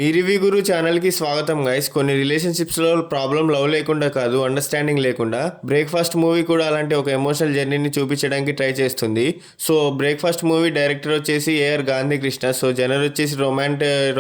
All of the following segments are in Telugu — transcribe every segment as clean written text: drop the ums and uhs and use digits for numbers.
మీ రివ్యూ గురు ఛానల్కి స్వాగతం గైస్. కొన్ని రిలేషన్షిప్స్లో ప్రాబ్లం లవ్ లేకుండా కాదు, అండర్స్టాండింగ్ లేకుండా. బ్రేక్ఫాస్ట్ మూవీ కూడా అలాంటి ఒక ఎమోషనల్ జర్నీని చూపించడానికి ట్రై చేస్తుంది. సో బ్రేక్ఫాస్ట్ మూవీ డైరెక్టర్ వచ్చేసి ఏఆర్ గాంధీ కృష్ణ. సో జనర్ వచ్చేసి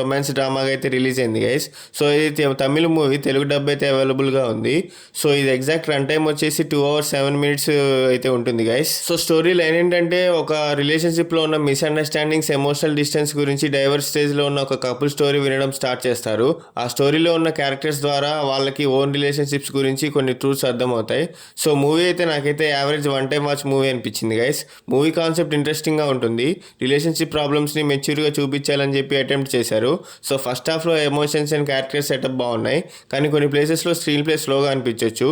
రొమాన్స్ డ్రామాగా అయితే రిలీజ్ అయింది గైస్. సో ఇది తమిళ మూవీ, తెలుగు డబ్ అయితే అవైలబుల్గా ఉంది. సో ఇది ఎగ్జాక్ట్ రన్ టైం వచ్చేసి 2 hours 7 minutes అయితే ఉంటుంది గైస్. సో స్టోరీ లైన్ ఏంటంటే, ఒక రిలేషన్షిప్లో ఉన్న మిస్అండర్స్టాండింగ్స్, ఎమోషనల్ డిస్టెన్స్ గురించి డైవర్స్ స్టేజ్లో ఉన్న ఒక కపుల్ స్టోరీ వినడం స్టార్ట్ చేస్తారు. ఆ స్టోరీలో ఉన్న క్యారెక్టర్స్ ద్వారా వాళ్ళకి ఓన్ రిలేషన్షిప్స్ గురించి కొన్ని ట్రూత్స్ అర్థమవుతాయి. సో మూవీ అయితే నాకైతే యావరేజ్ 1 time వాచ్ మూవీ అనిపించింది గైస్. మూవీ కాన్సెప్ట్ ఇంట్రెస్టింగ్గా ఉంటుంది. రిలేషన్షిప్ ప్రాబ్లమ్స్ని మెచ్యూర్గా చూపించాలని చెప్పి అటెంప్ట్ చేశారు. సో ఫస్ట్ హాఫ్లో ఎమోషన్స్ అండ్ క్యారెక్టర్ సెటప్ బాగున్నాయి, కానీ కొన్ని ప్లేసెస్లో స్క్రీన్ ప్లే స్లోగా అనిపించవచ్చు.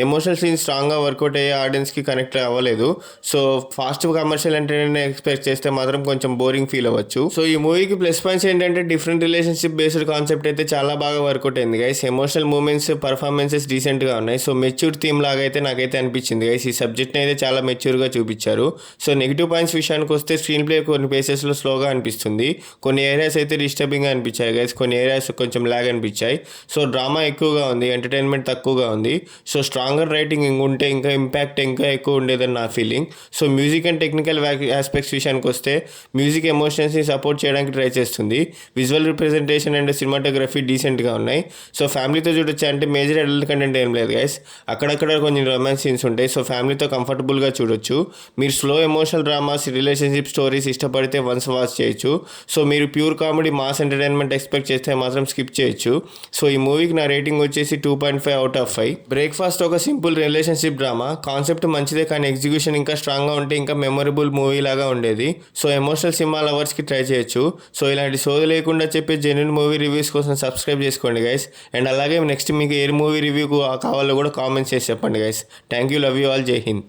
ఎమోషనల్ సీన్స్ స్ట్రాంగ్గా వర్కౌట్ అయ్యే ఆడియన్స్కి కనెక్ట్ అవ్వలేదు. So fast commercial entertainment expect చేస్తే మాత్రం కొంచెం బోరింగ్ ఫీల్ అవ్వచ్చు. సో ఈ మూవీకి ప్లస్ పాయింట్స్ ఏంటంటే, డిఫరెంట్ రిలేషన్షిప్ బేస్డ్ కాన్సెప్ట్ అయితే చాలా బాగా వర్కౌట్ అయింది గైస్. ఎమోషనల్ మూమెంట్స్, పర్ఫార్మెన్సెస్ డీసెంట్గా ఉన్నాయి. సో మెచ్యూర్ థీమ్ లాగా అయితే నాకైతే అనిపించింది గైస్. ఈ సబ్జెక్ట్ని అయితే చాలా మెచ్యూర్గా చూపించారు. సో నెగిటివ్ పాయింట్స్ విషయానికి వస్తే, స్క్రీన్ ప్లే కొన్ని ప్లేసెస్లో స్లోగా అనిపిస్తుంది. కొన్ని ఏరియాస్ అయితే డిస్టర్బింగ్గా అనిపించాయి గైస్. కొన్ని ఏరియాస్ కొంచెం లాగ్ అనిపించాయి. సో డ్రామా ఎక్కువగా ఉంది, ఎంటర్టైన్మెంట్ తక్కువగా ఉంది. సో స్ట్రాంగర్ రైటింగ్ ఉంటే ఇంకా ఇంపాక్ట్ ఇంకా ఎక్కువ ఉండేదని నా feeling. So music and technical aspects విషయానికి వస్తే, మ్యూజిక్ ఎమోషన్స్ని సపోర్ట్ చేయడానికి ట్రై చేస్తుంది. విజువల్ రిప్రజెంటేషన్ అండ్ సినిమాటోగ్రఫీ డీసెంట్గా ఉన్నాయి. సో ఫ్యామిలీతో చూడొచ్చు. అంటే మేజర్ అడల్ట్ కంటెంట్ ఏం లేదు గైస్. అక్కడక్కడ కొన్ని రొమాన్స్ సీన్స్ ఉంటాయి. సో ఫ్యామిలీతో కంఫర్టబుల్గా చూడొచ్చు. మీరు slow emotional dramas, relationship stories ఇష్టపడితే వన్స్ వాచ్ చేయొచ్చు. సో మీరు pure comedy, mass entertainment expect చేస్తే మాత్రం స్కిప్ చేయొచ్చు. సో ఈ మూవీకి నా రేటింగ్ వచ్చేసి 2.5 out of 5. బ్రేక్ఫాస్ట్ ఒక సింపుల్ రిలేషన్షిప్ డ్రామా. కాన్సెప్ట్ మంచిదే, కానీ ఎగ్జిక్యూషన్ ఇంకా స్ట్రాంగ్గా ఉంటే ఇంకా మెమొరబుల్ మూవీ లాగా ఉండేది. సో ఎమోషనల్ సినిమా లవర్స్కి ట్రై చేయొచ్చు. సో ఇలాంటి సోది లేకుండా చెప్పే జెన్యూన్ మూవీ రివ్యూస్ కోసం సబ్స్క్రైబ్ చేసుకోండి గైస్. అండ్ అలాగే నెక్స్ట్ మీకు ఏ మూవీ రివ్యూ కావాలో కూడా కామెంట్స్ చేసి చెప్పండి guys. Thank you, love you all, జై హింద్.